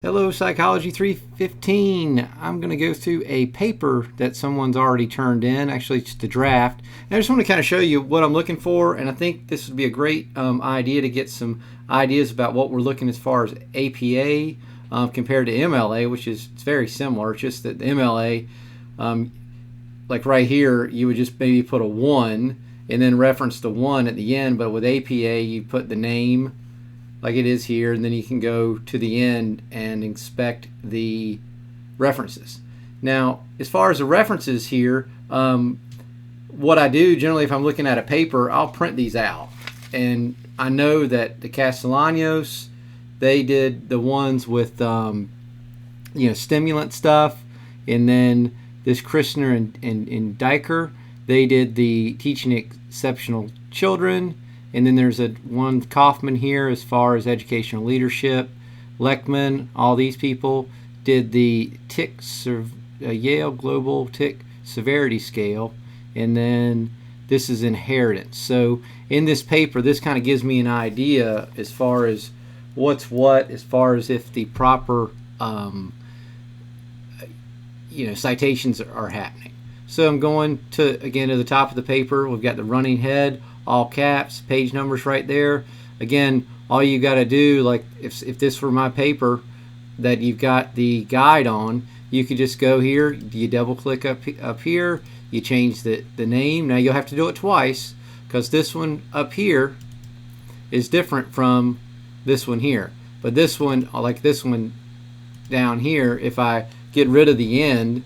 Hello, Psychology 315. I'm going to go through a paper that someone's already turned in. Actually, it's the draft. And I just want to kind of show you what I'm looking for, and I think this would be a great idea to get some ideas about what we're looking as far as APA compared to MLA, which is it's very similar. It's just that the MLA, like right here, you would just maybe put a 1 and then reference the 1 at the end, but with APA, you put the name like it is here, and then you can go to the end and inspect the references. Now, as far as the references here, what I do generally if I'm looking at a paper, I'll print these out. And I know that the Castellanos, they did the ones with stimulant stuff, and then this Christner and Diker, they did the teaching exceptional children. And then there's one Kaufman here as far as educational leadership. Leckman, all these people did the Yale Global Tick Severity Scale. And then this is inheritance. So in this paper, this kind of gives me an idea as far as what's what, as far as if the proper citations are happening. So I'm going to the top of the paper. We've got the running head, all caps, page numbers right there. Again, all you got to do, like if this were my paper that you've got the guide on, you could just go here, you double click up here, you change the name. Now you'll have to do it twice because this one up here is different from this one here. But this one, like this one down here, if I get rid of the end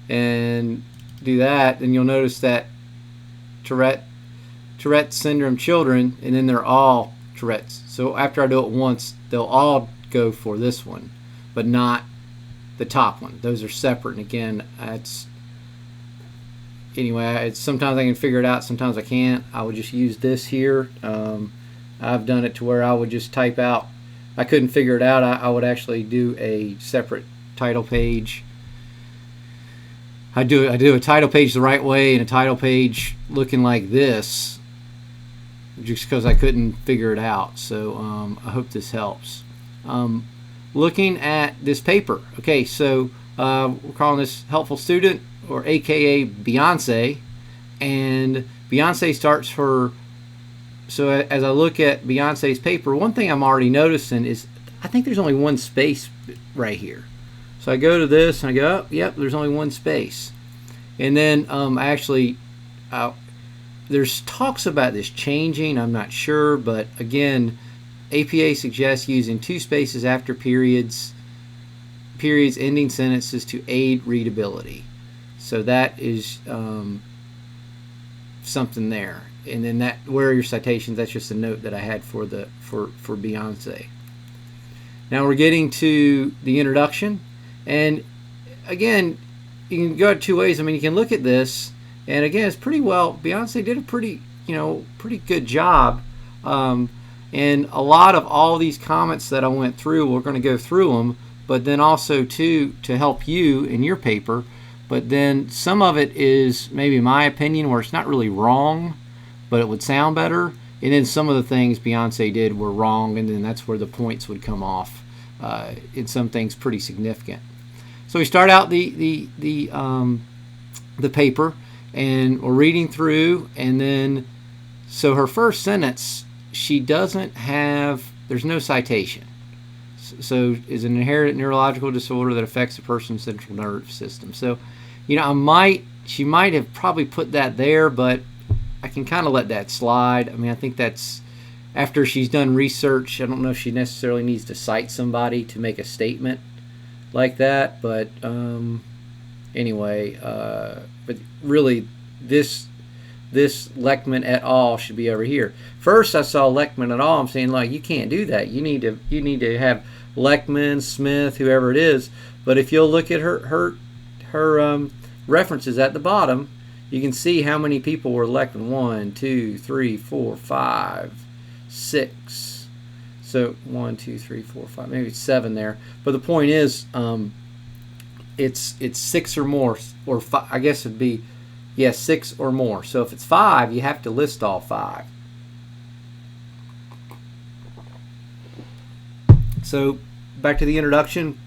and do that, then you'll notice that Tourette syndrome children, and then they're all Tourette's. So after I do it once, they'll all go for this one, but not the top one. Those are separate. And again, sometimes I can figure it out, sometimes I can't. I would just use this here. I've done it to where I would just type out. I couldn't figure it out. I would actually do a separate title page. I do a title page the right way and a title page looking like this, just because I couldn't figure it out. So I hope this helps. Looking at this paper. Okay, so we're calling this helpful student, or AKA Beyonce, and Beyonce starts her. So as I look at Beyonce's paper, one thing I'm already noticing is I think there's only one space right here. So I go to this and I go, oh, yep, there's only one space. And then there's talks about this changing. I'm not sure, but again, APA suggests using 2 spaces after periods ending sentences to aid readability. So that is something there. And then where are your citations? That's just a note that I had for Beyonce. Now we're getting to the introduction. And again, you can go 2 ways. I mean, you can look at this, and again, it's pretty well. Beyonce did a pretty good job. And a lot of all these comments that I went through, we're going to go through them, but then also to help you in your paper. But then some of it is maybe my opinion, where it's not really wrong, but it would sound better. And then some of the things Beyonce did were wrong, and then that's where the points would come off. In some things, pretty significant. So we start out the paper, and we're reading through, and then so her first sentence, she doesn't have. There's no citation. So is an inherited neurological disorder that affects a person's central nervous system. So, she might have probably put that there, but I can kind of let that slide. I mean, I think that's after she's done research. I don't know if she necessarily needs to cite somebody to make a statement like that, but anyway, but really this Leckman et al. Should be over here. First I saw Leckman et al. I'm saying, like, you can't do that. You need to have Leckman, Smith, whoever it is. But if you'll look at her references at the bottom, you can see how many people were Leckman. 1, 2, 3, 4, 5, 6. So 1, 2, 3, 4, 5, maybe it's 7 there. But the point is, it's 6 or more, or 5, I guess it'd be, 6 or more. So if it's 5, you have to list all 5. So back to the introduction.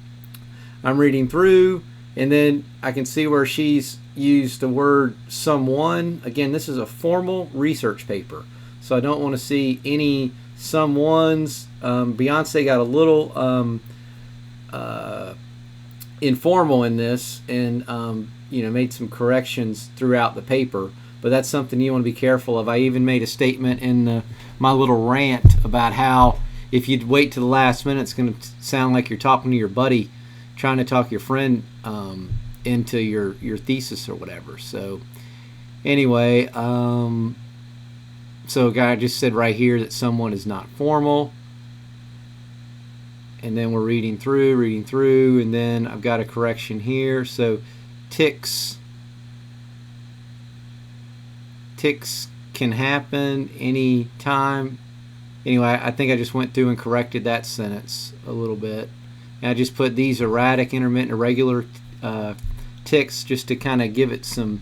I'm reading through, and then I can see where she's used the word someone. Again, this is a formal research paper, so I don't want to see any someones. Beyonce got a little informal in this, and made some corrections throughout the paper. But that's something you want to be careful of. I even made a statement in my little rant about how if you wait to the last minute, it's going to sound like you're talking to your buddy, trying to talk your friend into your thesis or whatever. So anyway, so a guy just said right here that someone is not formal. And then we're reading through, and then I've got a correction here. So ticks can happen any time. Anyway, I think I just went through and corrected that sentence a little bit. And I just put these erratic, intermittent, irregular ticks just to kind of give it some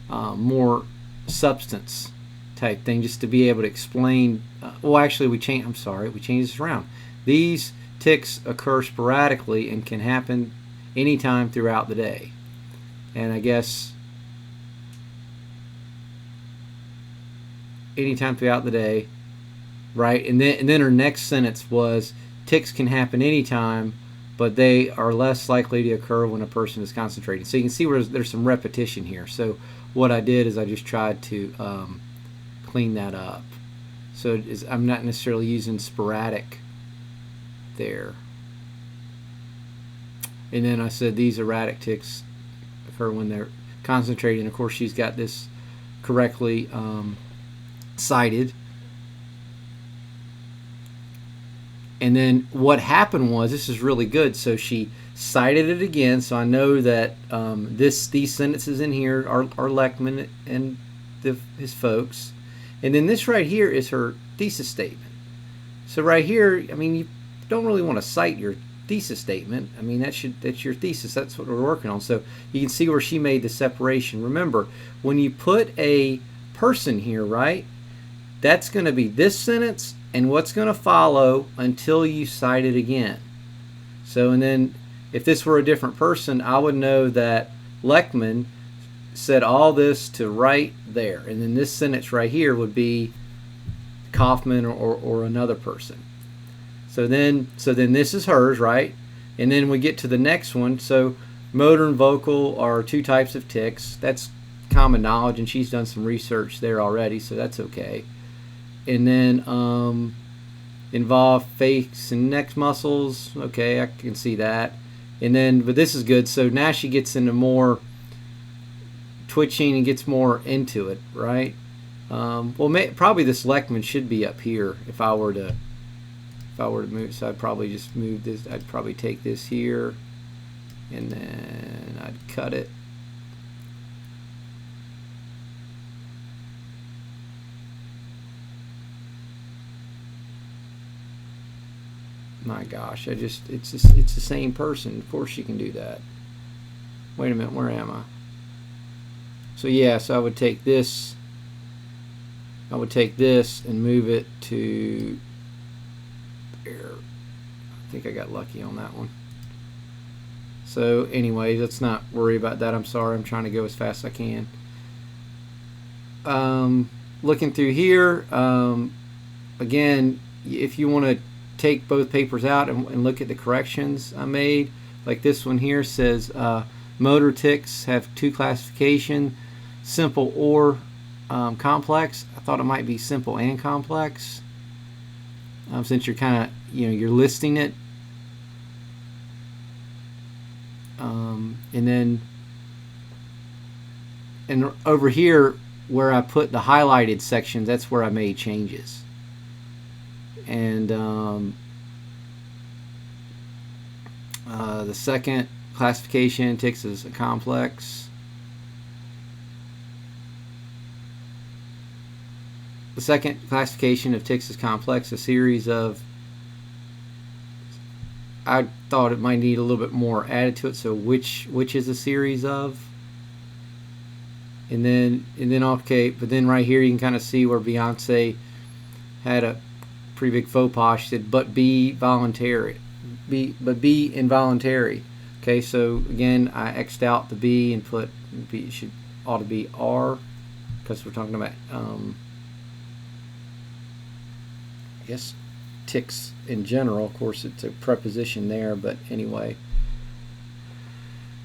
more substance type thing, just to be able to explain. Well, actually, we changed this around. These ticks occur sporadically and can happen anytime throughout the day. And I guess anytime throughout the day, right? And then her next sentence was, ticks can happen anytime, but they are less likely to occur when a person is concentrating. So you can see where there's some repetition here. So what I did is I just tried to clean that up. So I'm not necessarily using sporadic there. And then I said these erratic ticks occur when they're concentrating. Of course, she's got this correctly cited. And then what happened was, this is really good, so she cited it again, so I know that these sentences in here are Leckman and his folks. And then this right here is her thesis statement. So right here, I mean, you don't really want to cite your thesis statement. I mean, that's your thesis. That's what we're working on. So you can see where she made the separation. Remember, when you put a person here, right, that's going to be this sentence and what's going to follow until you cite it again. So, and then if this were a different person, I would know that Leckman said all this to right there, and then this sentence right here would be Kaufman or another person. So then this is hers, right? And then we get to the next one. So motor and vocal are two types of tics. That's common knowledge, and she's done some research there already, so that's okay. And then involve face and neck muscles. Okay, I can see that. And then, but this is good. So now she gets into more twitching and gets more into it, right? Probably this Leckman should be up here if I were to move. So I'd probably just move this. I'd probably take this here, and then I'd cut it. My gosh, it's the same person. Of course you can do that. Wait a minute, where am I? So yeah, so I would take this and move it to there. I think I got lucky on that one. So anyway, let's not worry about that. I'm sorry, I'm trying to go as fast as I can. Looking through here, again, if you want to take both papers out and look at the corrections I made, like this one here says motor tics have two classifications, simple or complex. I thought it might be simple and complex, since you're kind of you're listing it, and over here where I put the highlighted sections, that's where I made changes. And the second classification tics is a complex. The second classification of tics is complex, a series of, I thought it might need a little bit more added to it, so which is a series of. And then okay, but then right here you can kind of see where Beyonce had a pretty big faux pas. She said, but be voluntary, be involuntary. Okay, so again, I X'd out the B and put B ought to be R, because we're talking about I guess ticks in general. Of course, it's a preposition there, but anyway.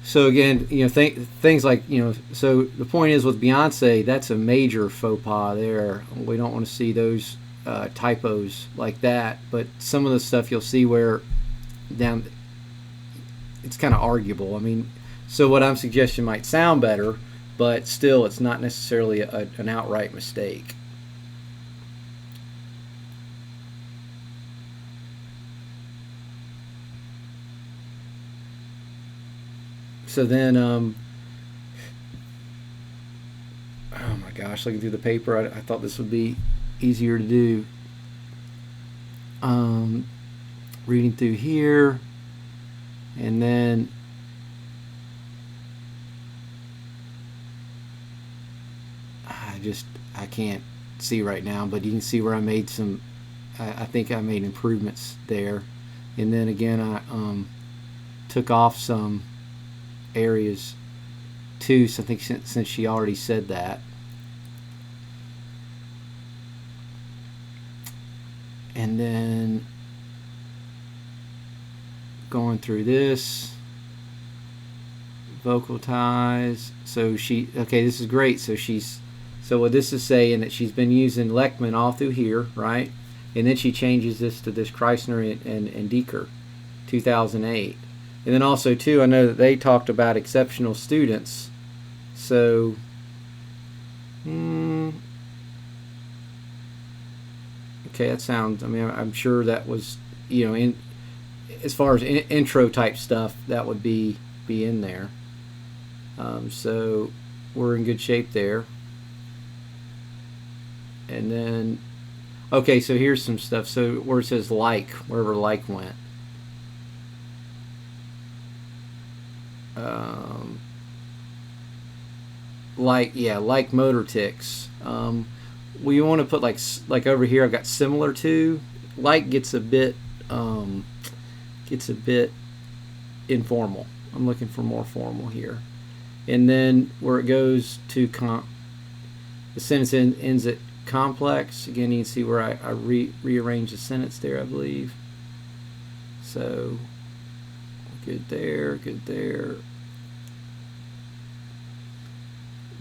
So again, things like, so the point is with Beyonce, that's a major faux pas there. We don't want to see those typos like that. But some of the stuff you'll see where it's kind of arguable. I mean, so what I'm suggesting might sound better, but still, it's not necessarily an outright mistake. So then, oh my gosh, looking through the paper, I thought this would be easier to do. Reading through here, and then I can't see right now, but you can see where I made some, I think I made improvements there. And then again, I took off some areas too, so I think since she already said that. And then going through this, vocal ties. So okay, this is great. So what this is saying that she's been using Lechman all through here, right? And then she changes this to this Kreisner and Decker, 2008. And then also too, I know that they talked about exceptional students. So, okay, that sounds. I mean, I'm sure that was, in as far as intro type stuff, that would be in there. So we're in good shape there. And then, okay, so here's some stuff. So where it says like, wherever like went. Like motor ticks. We want to put like over here. I've got similar to. Like gets a bit informal. I'm looking for more formal here. And then where it goes to the sentence ends at complex. Again, you can see where I rearrange the sentence there, I believe. So good there, good there.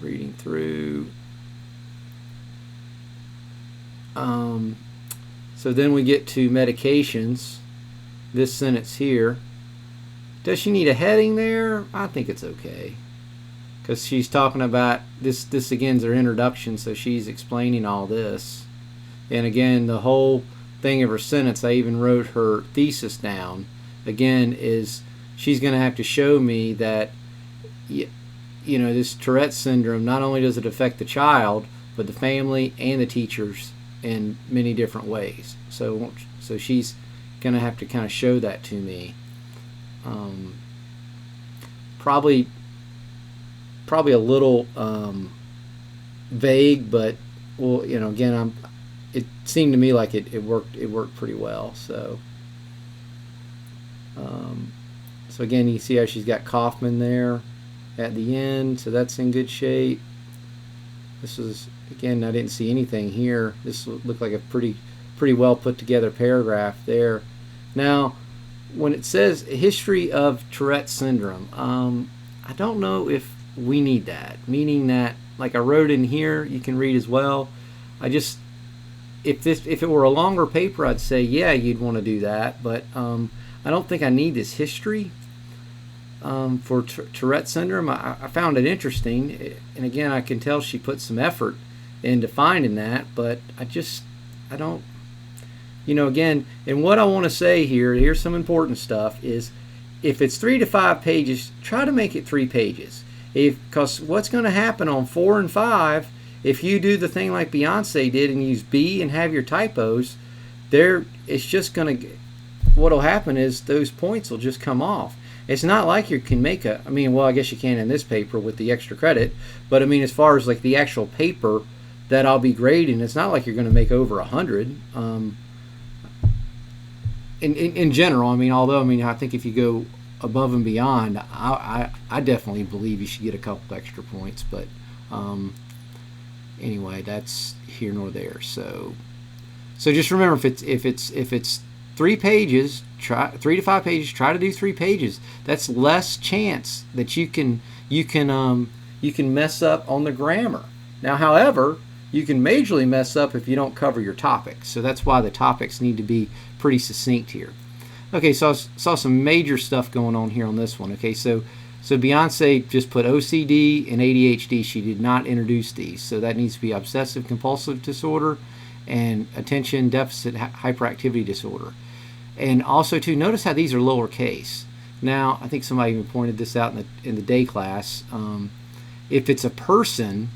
Reading through. So then we get to medications. This sentence here. Does she need a heading there? I think it's okay, because she's talking about this again is her introduction, so she's explaining all this. And again, the whole thing of her sentence, I even wrote her thesis down, again, is she's going to have to show me that this Tourette's syndrome, not only does it affect the child, but the family and the teachers in many different ways. So she's going to have to kind of show that to me. Probably a little vague, but well, again, it seemed to me like it worked pretty well. So so again, you see how she's got Kaufman there at the end, so that's in good shape. This was, again, I didn't see anything here. This looked like a pretty well put together paragraph there. Now, when it says history of Tourette's syndrome, I don't know if we need that, meaning that, like I wrote in here, you can read as well. If it were a longer paper, I'd say yeah, you'd want to do that, but I don't think I need this history for Tourette's syndrome. I found it interesting, and again, I can tell she put some effort into finding that, but I don't, again, and what I want to say here's some important stuff, is if it's 3 to 5 pages, try to make it 3 pages. Because what's going to happen on 4 and 5, if you do the thing like Beyonce did and use B and have your typos, it's just going to, what'll happen is those points will just come off. It's not like you can make I guess you can in this paper with the extra credit, but as far as like the actual paper that I'll be grading, it's not like you're going to make over 100. In general, although I think if you go above and beyond, I definitely believe you should get a couple extra points. But anyway, that's here nor there. So just remember, if it's 3 pages, try 3 to 5 pages. Try to do 3 pages. That's less chance that you can mess up on the grammar. Now, however, you can majorly mess up if you don't cover your topics. So that's why the topics need to be pretty succinct here. Okay, so I saw some major stuff going on here on this one. Okay, so Beyonce just put OCD and ADHD. She did not introduce these. So that needs to be obsessive compulsive disorder and attention deficit hyperactivity disorder. And also, too, notice how these are lowercase. Now, I think somebody even pointed this out in the day class. If it's a person,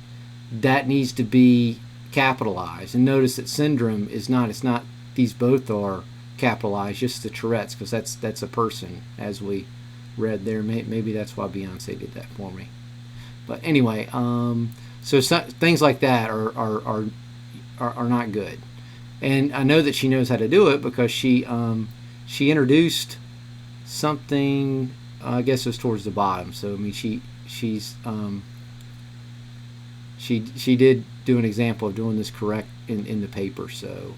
that needs to be capitalized. And notice that syndrome is not. It's not. These both are capitalized, just the Tourette's, because that's a person, as we read there. Maybe that's why Beyonce did that for me. But anyway, so things like that are not good. And I know that she knows how to do it because she introduced something. I guess it was towards the bottom. So I mean, she did do an example of doing this correct in the paper. So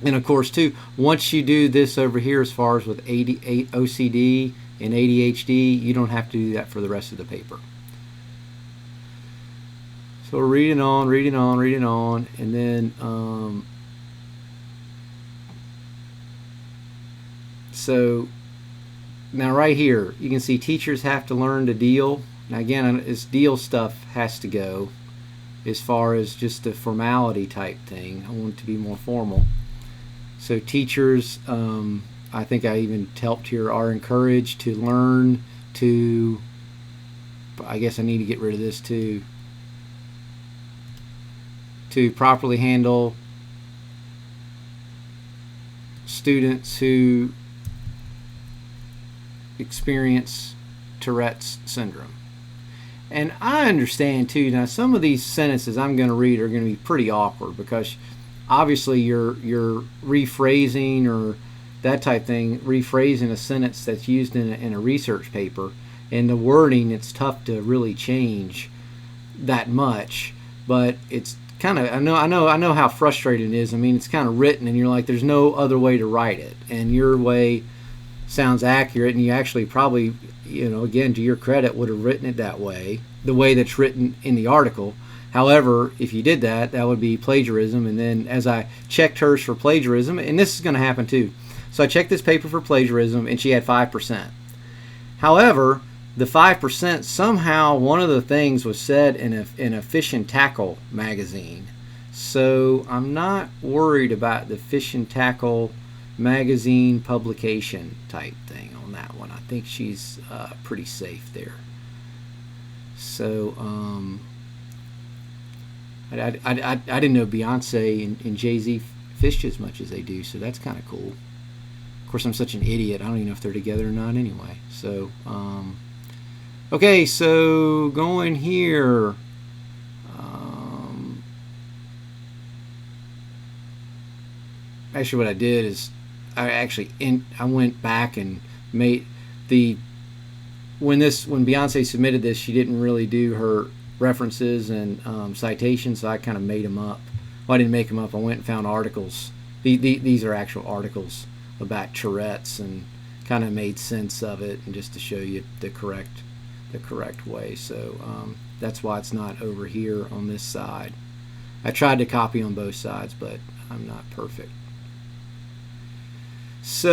and of course too, once you do this over here, as far as with OCD and ADHD, you don't have to do that for the rest of the paper. So we're reading on, and then so now right here you can see teachers have to learn to deal. Now again, this deal stuff has to go as far as just a formality type thing. I want it to be more formal. So teachers, I think I even helped here, are encouraged to learn to, I guess I need to get rid of this too, to properly handle students who experience Tourette's syndrome. And I understand too, now some of these sentences I'm going to read are going to be pretty awkward because obviously you're rephrasing or that type thing, rephrasing a sentence that's used in a research paper, and the wording, it's tough to really change that much. But it's kind of, I know how frustrating it is. I mean, it's kind of written and you're like, there's no other way to write it, and your way sounds accurate, and you actually probably, again, to your credit, would have written it that way, the way that's written in the article. However, if you did that, that would be plagiarism. And then as I checked hers for plagiarism, and this is going to happen too, so I checked this paper for plagiarism and she had 5%. However, the 5%, somehow one of the things was said in a Fish and Tackle magazine. So I'm not worried about the Fish and Tackle magazine publication type thing on that one. I think she's pretty safe there. So I didn't know Beyonce and Jay-Z fished as much as they do, so that's kind of cool. Of course, I'm such an idiot. I don't even know if they're together or not anyway. So, okay, so going here. Actually, what I did is I went back and made when Beyonce submitted this, she didn't really do her references and citations, so I kind of made them up. Well, I didn't make them up. I went and found articles. These are actual articles about Tourette's and kind of made sense of it, and just to show you the correct way. So that's why it's not over here on this side. I tried to copy on both sides, but I'm not perfect. So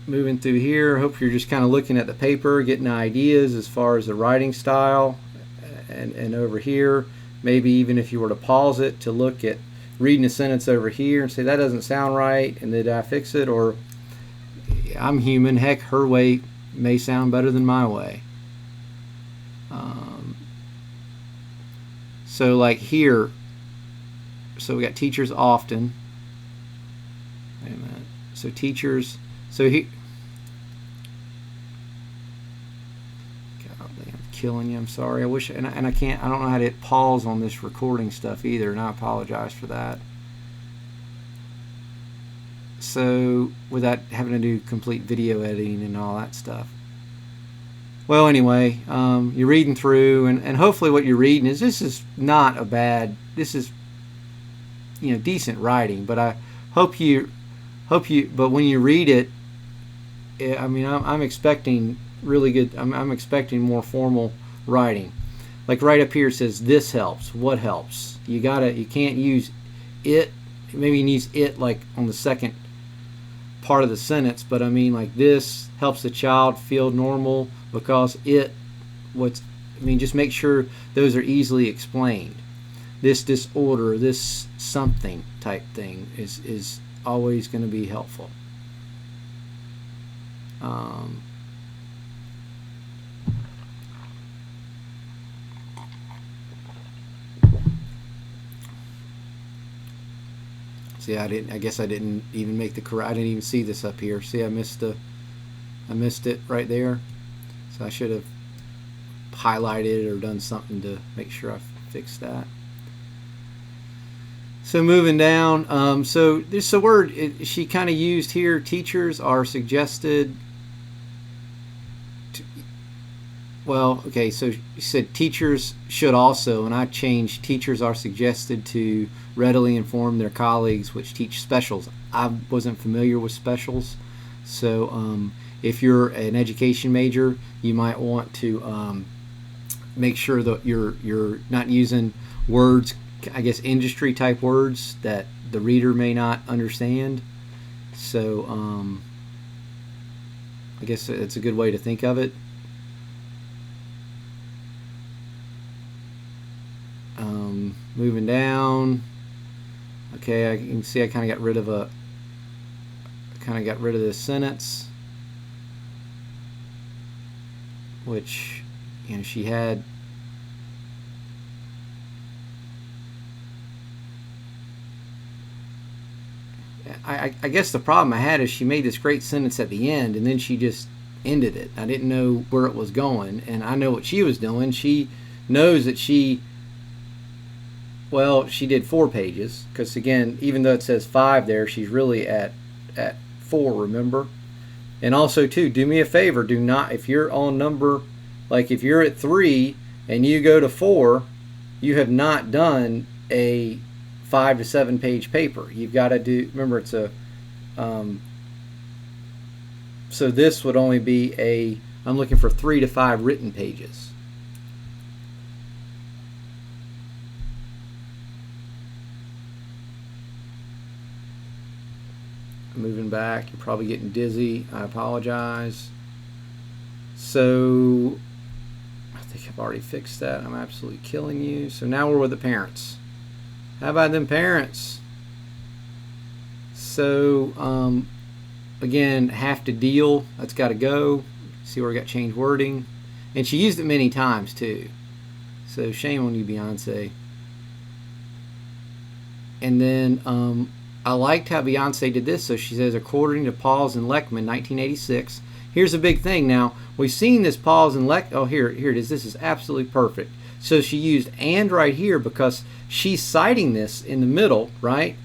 moving through here, I hope you're just kind of looking at the paper, getting ideas as far as the writing style, and over here, maybe even if you were to pause it to look at reading a sentence over here and say that doesn't sound right, and did I fix it? Or I'm human, heck, her way may sound better than my way. So like here, so we got teachers often. Wait a minute. So teachers, so he, God, I'm killing you. I'm sorry. I wish, and I can't. I don't know how to hit pause on this recording stuff either, and I apologize for that. So without having to do complete video editing and all that stuff. Well, anyway, you're reading through, and hopefully what you're reading is, this is not a bad. This is, you know, decent writing, but I hope you. But when you read it, I mean, I'm expecting really good. I'm expecting more formal writing. Like right up here it says, this helps. What helps? You can't use it. Maybe you can use it like on the second part of the sentence, but I mean, like, this helps the child feel normal because just make sure those are easily explained. This disorder, this something type thing is always going to be helpful. See, I guess I didn't even make the correct. I didn't even see this up here. See, I missed it right there. So I should have highlighted or done something to make sure I fixed that. So moving down, so there's a word she kind of used here. Teachers are suggested to, well, okay, so she said teachers should also, and I changed teachers are suggested to readily inform their colleagues which teach specials. I wasn't familiar with specials, so if you're an education major, you might want to make sure that you're not using words, I guess industry type words that the reader may not understand. So I guess it's a good way to think of it. Moving down, okay, I can see I kind of got rid of this sentence, which, you know, she had. I guess the problem I had is she made this great sentence at the end and then she just ended it. I didn't know where it was going, and I know what she was doing. She knows that she did 4 pages, because again, even though it says 5 there, she's really at 4, remember? And also too, do me a favor, do not, if you're on number, like if you're at 3 and you go to 4, you have not done a 5 to 7 page paper. You've got to do, remember, it's a so this would only be I'm looking for 3 to 5 written pages. Moving back, you're probably getting dizzy. I apologize. So I think I've already fixed that. I'm absolutely killing you. So now we're with the parents. How about them parents? So again, have to deal. That's got to go. See where I got changed wording, and she used it many times too. So shame on you, Beyonce. And then I liked how Beyonce did this. So she says, according to Pauls and Leckman, 1986. Here's a big thing. Now, we've seen this Pauls and Leckman. Oh, here it is. This is absolutely perfect. So she used and right here because she's citing this in the middle, right?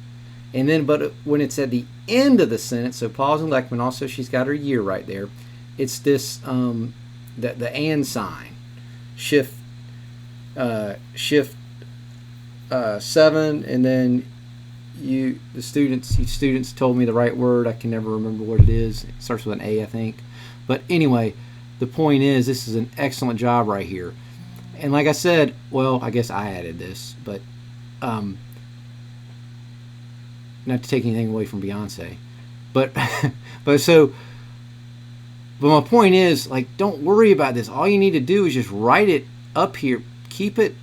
And then, but when it's at the end of the sentence, so Pauls and Leckman, also she's got her year right there. It's this, the and sign. Shift 7, and then the students told me the right word. I can never remember what it is. It starts with an A, I think. But anyway, the point is, this is an excellent job right here. And like I said, well, I guess I added this, but not to take anything away from Beyonce, but but my point is, like, don't worry about this. All you need to do is just write it up here. Keep it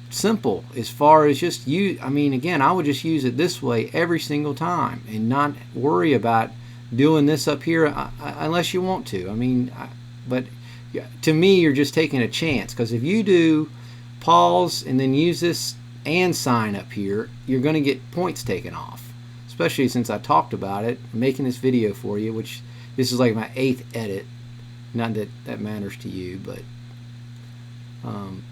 simple as far as just use. I mean, again, I would just use it this way every single time and not worry about doing this up here unless you want to. I mean, but to me, you're just taking a chance, because if you do pause and then use this and sign up here, you're going to get points taken off, especially since I talked about it. I'm making this video for you, which this is like my 8th edit. Not that that matters to you, but Um,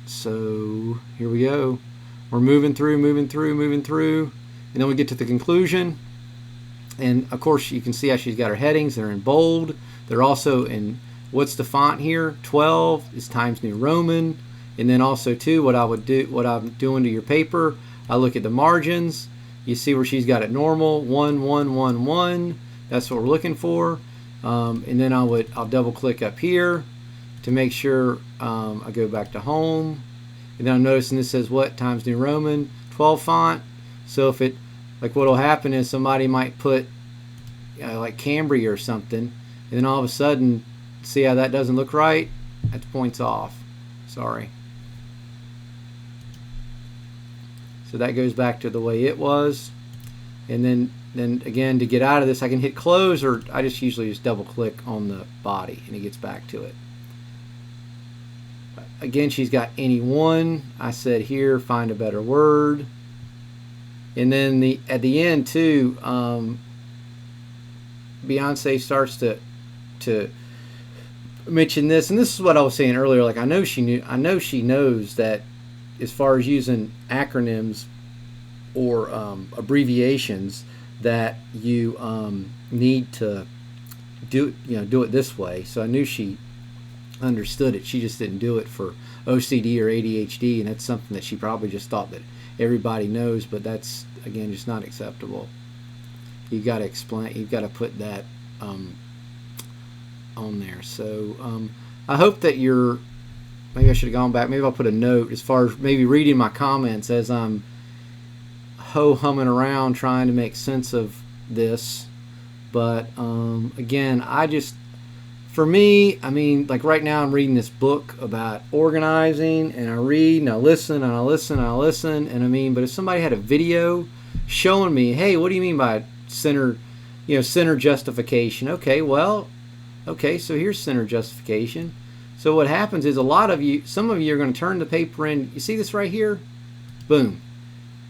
so here we go. We're moving through, and then we get to the conclusion. And of course, you can see how she's got her headings. They're in bold. They're also in, what's the font here? 12 is Times New Roman. And then also too, what I'm doing to your paper, I look at the margins. You see where she's got it normal, 1, 1, 1, 1. That's what we're looking for. And then I'll double click up here to make sure I go back to home. And then I'm noticing this says what? Times New Roman, 12 font. So if it, like what'll happen is somebody might put like Cambria or something, and then all of a sudden, see how that doesn't look right? That's points off. Sorry. So that goes back to the way it was. And then again, to get out of this, I can hit close, or I usually just double click on the body and it gets back to it. Again, she's got any one. I said here, find a better word. And then at the end too, Beyonce starts to mention this, and this is what I was saying earlier. Like I know she knows that as far as using acronyms or abbreviations, that you need to do it this way. So I knew she understood it. She just didn't do it for OCD or ADHD, and that's something that she probably just thought that everybody knows, but that's again just not acceptable. You've got to explain. You've got to put that on there. So I hope that you're. Maybe I should have gone back. Maybe I'll put a note as far as maybe reading my comments as I'm ho-humming around trying to make sense of this. But again, for me, I mean, like right now I'm reading this book about organizing, and I read and I listen and I listen and I listen, and I mean, but if somebody had a video showing me, hey, what do you mean by center justification? Okay, so here's center justification. So what happens is some of you are going to turn the paper in. You see this right here? Boom.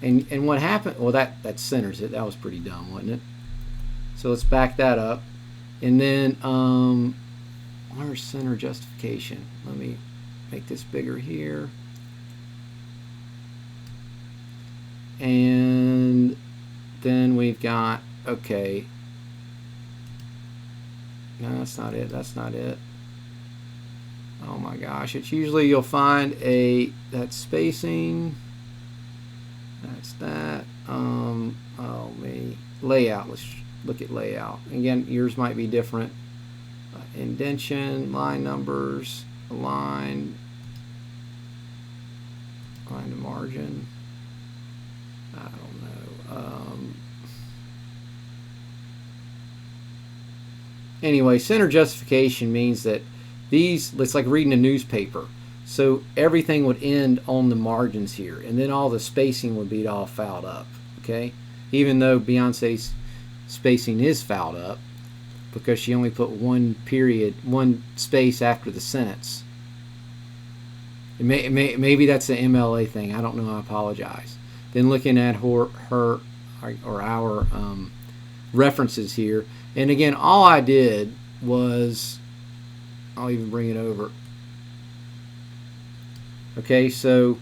And what happened? Well, that centers it. That was pretty dumb, wasn't it? So let's back that up. And then where's center justification? Let me make this bigger here. And then we've got, okay. No, that's not it. That's not it. Oh my gosh. It's usually you'll find that spacing. That's that. Layout. Let's look at layout. Again, yours might be different. Indentation, line numbers, align to margin. I don't know. Anyway, center justification means that it's like reading a newspaper. So everything would end on the margins here, and then all the spacing would be all fouled up. Okay, even though Beyonce's spacing is fouled up because she only put one space after the sentence. Maybe that's the MLA thing. I don't know. I apologize. Then looking at our references here, and again, all I did was, I'll even bring it over. Okay, so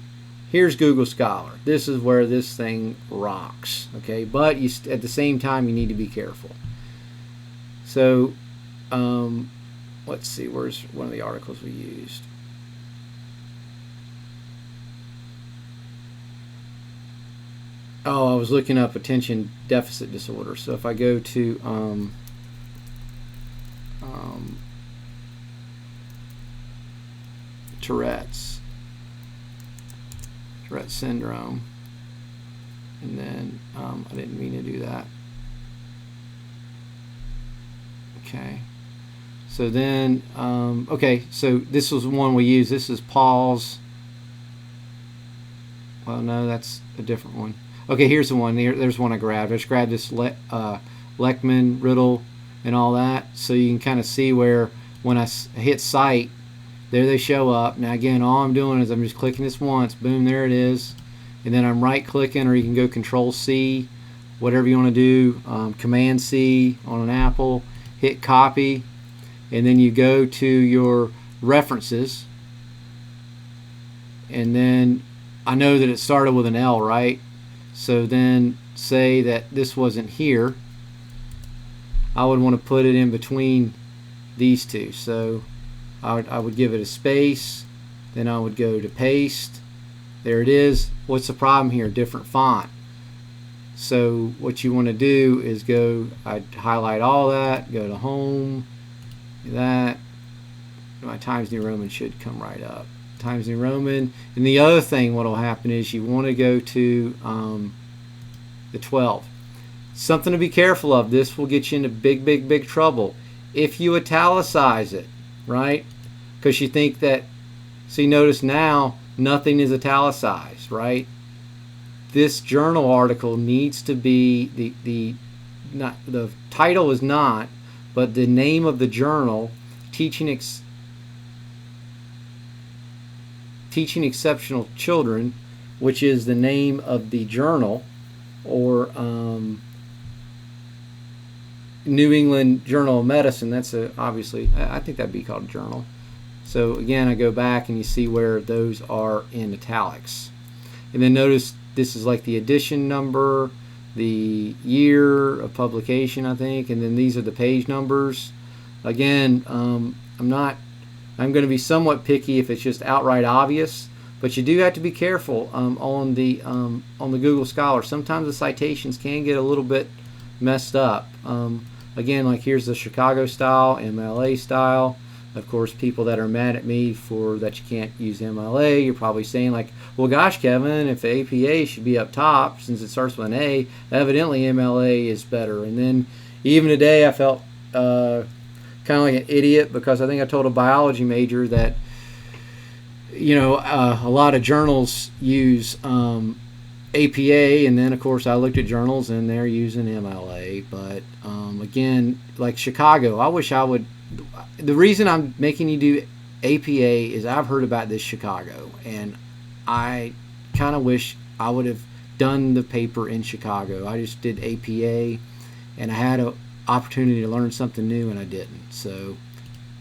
here's Google Scholar. This is where this thing rocks. Okay, but at the same time, you need to be careful. So, let's see. Where's one of the articles we used? Oh, I was looking up attention deficit disorder. So if I go to Tourette's syndrome, and then I didn't mean to do that. Okay, so then okay, so this was one we used. This is Paul's. Well, no, that's a different one. Okay, here's the one. There's one I grabbed. I just grabbed this Lechman, Riddle, and all that, so you can kind of see where when I hit cite, there they show up. Now again, all I'm doing is I'm just clicking this once. Boom, there it is. And then I'm right-clicking, or you can go Control-C, whatever you want to do. Command-C on an Apple. Hit copy, and then you go to your references. and then I know that it started with an L, right? So then say that this wasn't here, I would want to put it in between these two. So I would give it a space, then I would go to paste. There it is. What's the problem here? Different font. So what you want to do is I'd highlight all that, go to home, do that. My Times New Roman should come right up. Times New Roman. And the other thing what will happen is you want to go to the 12. Something to be careful of. This will get you into big trouble. If you italicize it, right? Because you think that, so you notice now nothing is italicized, right? This journal article needs to be, not the title is not, but the name of the journal, Teaching Exceptional Children, which is the name of the journal, or New England Journal of Medicine. That's obviously, I think that'd be called a journal. So again, I go back and you see where those are in italics. And then notice this is like the edition number, the year of publication, I think, and then these are the page numbers. Again, I'm going to be somewhat picky if it's just outright obvious, but you do have to be careful on the Google Scholar. Sometimes the citations can get a little bit messed up. Again, like here's the Chicago style, MLA style. Of course, people that are mad at me for that you can't use MLA, you're probably saying like, well, gosh, Kevin, if the APA should be up top since it starts with an A, evidently MLA is better. And then even today I felt kind of like an idiot because I think I told a biology major that, you know, a lot of journals use APA, and then of course I looked at journals and they're using MLA. But again, like Chicago, I wish I would. The reason I'm making you do APA is I've heard about this Chicago, and I kind of wish I would have done the paper in Chicago. I just did APA, and I had an opportunity to learn something new, and I didn't. So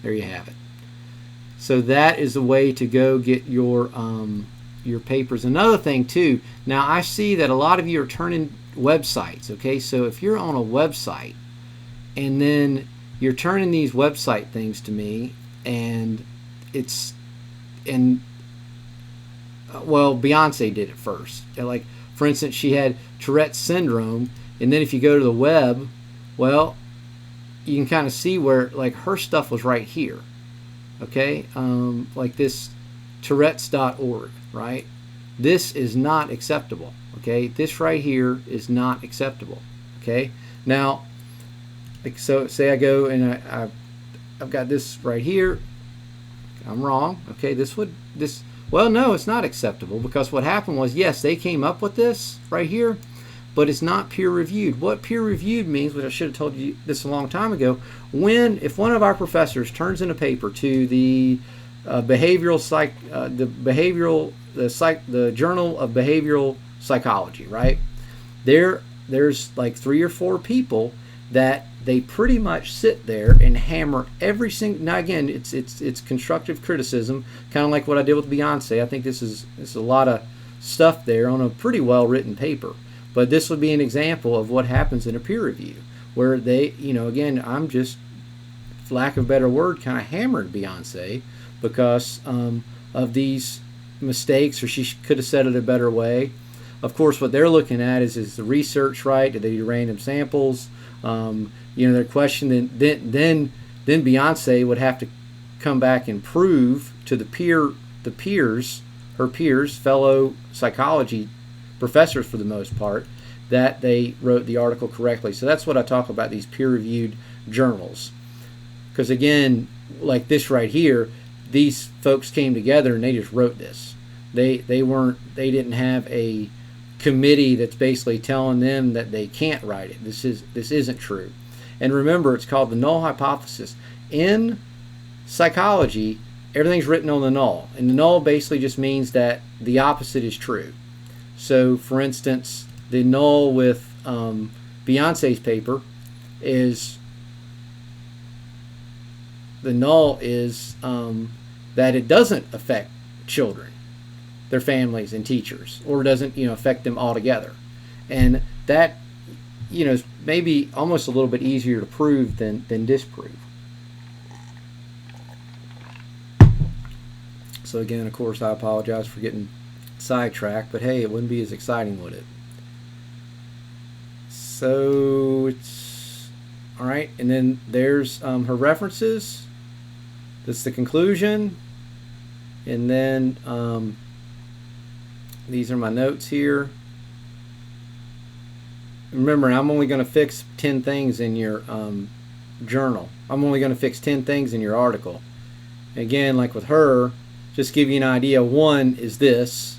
there you have it. So that is the way to go get your papers. Another thing too, now I see that a lot of you are turning websites, okay? So if you're on a website and then you're turning these website things to me, and well, Beyonce did it first. Like, for instance, she had Tourette's syndrome, and then if you go to the web, well, you can kind of see where, like, her stuff was right here, okay? Like this Tourette's.org, right? This is not acceptable, okay? This right here is not acceptable, okay? Now, so say I go and I've got this right here. I'm wrong. Okay, well, no, it's not acceptable, because what happened was, yes, they came up with this right here, but it's not peer reviewed. What peer reviewed means, which I should have told you this a long time ago, if one of our professors turns in a paper to the the Journal of Behavioral Psychology, right? There's like 3 or 4 people that they pretty much sit there and hammer every single. Now again, it's constructive criticism, kind of like what I did with Beyonce. I think this is a lot of stuff there on a pretty well written paper. But this would be an example of what happens in a peer review, where they, again, I'm just, for lack of a better word, kind of hammered Beyonce because of these mistakes, or she could have said it a better way. Of course, what they're looking at is the research right? Did they do random samples? Their question, then Beyonce would have to come back and prove to her peers, fellow psychology professors for the most part, that they wrote the article correctly. So that's what I talk about, these peer-reviewed journals. Because again, like this right here, these folks came together and they just wrote this. They didn't have a committee that's basically telling them that they can't write it. This isn't true. And remember, it's called the null hypothesis. In psychology, everything's written on the null, and the null basically just means that the opposite is true. So for instance, the null with Beyonce's paper is that it doesn't affect children. their families and teachers, or doesn't, affect them altogether. And that, is maybe almost a little bit easier to prove than disprove. So again, of course, I apologize for getting sidetracked, but hey, it wouldn't be as exciting, would it? So it's all right, and then there's her references. That's the conclusion, and then these are my notes here. Remember, I'm only going to fix 10 things in your journal. I'm only going to fix 10 things in your article. Again, like with her, just give you an idea. One is this,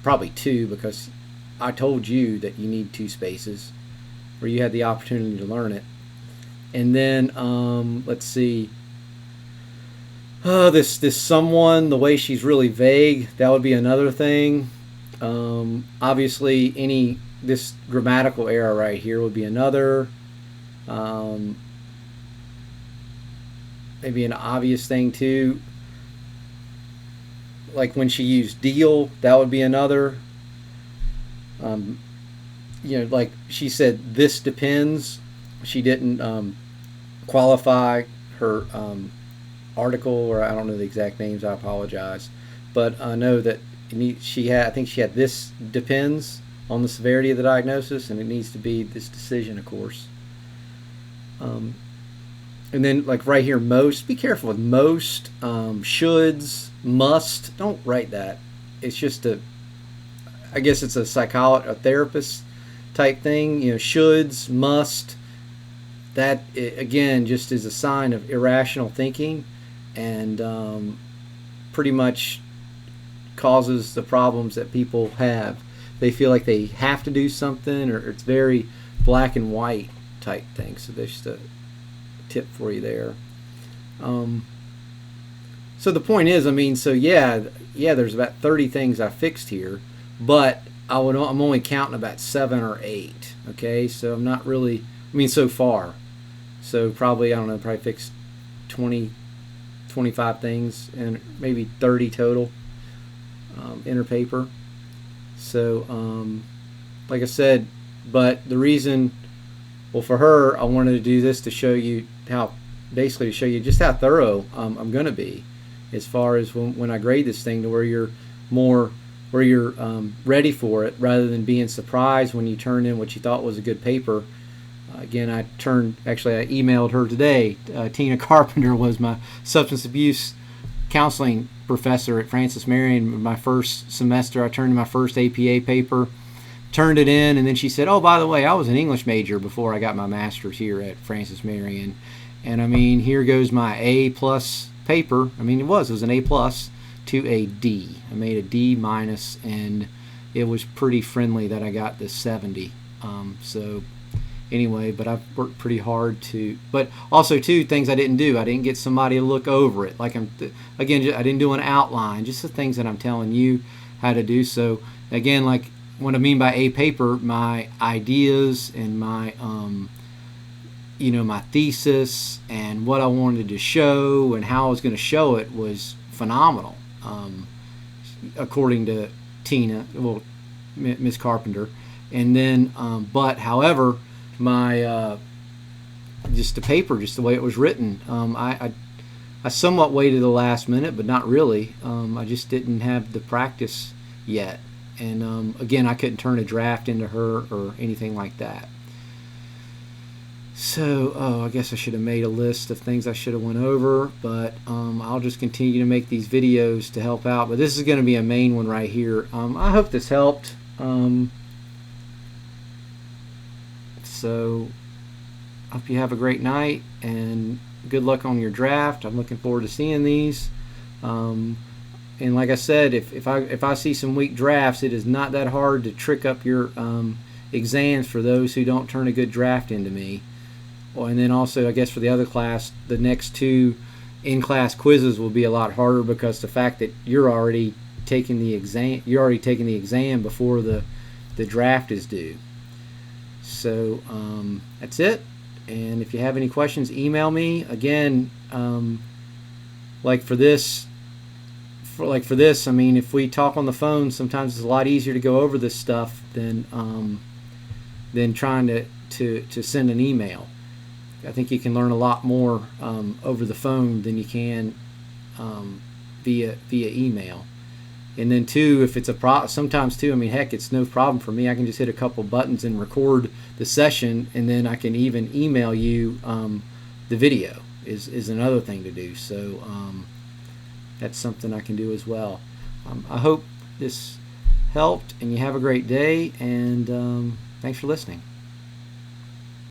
probably two, because I told you that you need 2 spaces, where you had the opportunity to learn it. And then let's see. Oh, this someone, the way she's really vague, that would be another thing. Obviously, this grammatical error right here would be another. Maybe an obvious thing too. Like when she used deal, that would be another. Like she said, this depends. She didn't qualify her article, or I don't know the exact names. I apologize, but I know that I think she had this depends on the severity of the diagnosis, and it needs to be this decision, of course. And then like right here, most. Be careful with most, shoulds, must. Don't write that. It's just I guess it's a therapist type thing. Shoulds, must. That again just is a sign of irrational thinking, and pretty much causes the problems that people have. They feel like they have to do something, or it's very black and white type thing. So there's just a tip for you there. So the point is, there's about 30 things I fixed here, but I'm only counting about 7 or 8. Okay, so I'm not really, so far. So probably, probably fixed 20, 25 things, and maybe 30 total inner paper. So, like I said, but the reason, for her, I wanted to do this to show you just how thorough I'm going to be, as far as when I grade this thing, to where you're ready for it, rather than being surprised when you turn in what you thought was a good paper. Again, I emailed her today. Tina Carpenter was my substance abuse counseling professor at Francis Marion. My first semester, I turned in my first APA paper, turned it in, and then she said, "Oh, by the way, I was an English major before I got my master's here at Francis Marion." And here goes my A+ paper. It was an A+ to a D. I made a D-, and it was pretty friendly that I got this 70. So anyway, but I've worked pretty hard but also too, things I didn't do. I didn't get somebody to look over it. I didn't do an outline, just the things that I'm telling you how to do. So again, like what I mean by A paper, my ideas and my, my thesis and what I wanted to show and how I was going to show it was phenomenal. According to Tina, Miss Carpenter. And then, but however, my just the paper, just the way it was written, I somewhat waited the last minute, but not really. I just didn't have the practice yet, and again, I couldn't turn a draft into her or anything like that. So I guess I should have made a list of things I should have went over, but I'll just continue to make these videos to help out. But this is going to be a main one right here. I hope this helped. So I hope you have a great night, and good luck on your draft. I'm looking forward to seeing these. And like I said, if I see some weak drafts, it is not that hard to trick up your exams for those who don't turn a good draft into me. And then also, I guess for the other class, the next 2 in-class quizzes will be a lot harder, because the fact that you're already taking the exam before the draft is due. So that's it. And if you have any questions, email me. Again, like for this for this, I mean, if we talk on the phone, sometimes it's a lot easier to go over this stuff than trying to send an email. I think you can learn a lot more over the phone than you can via email. And then too, if it's sometimes too, I mean, heck, it's no problem for me. I can just hit a couple buttons and record the session, and then I can even email you the video. Is another thing to do. So that's something I can do as well. I hope this helped, and you have a great day. And thanks for listening.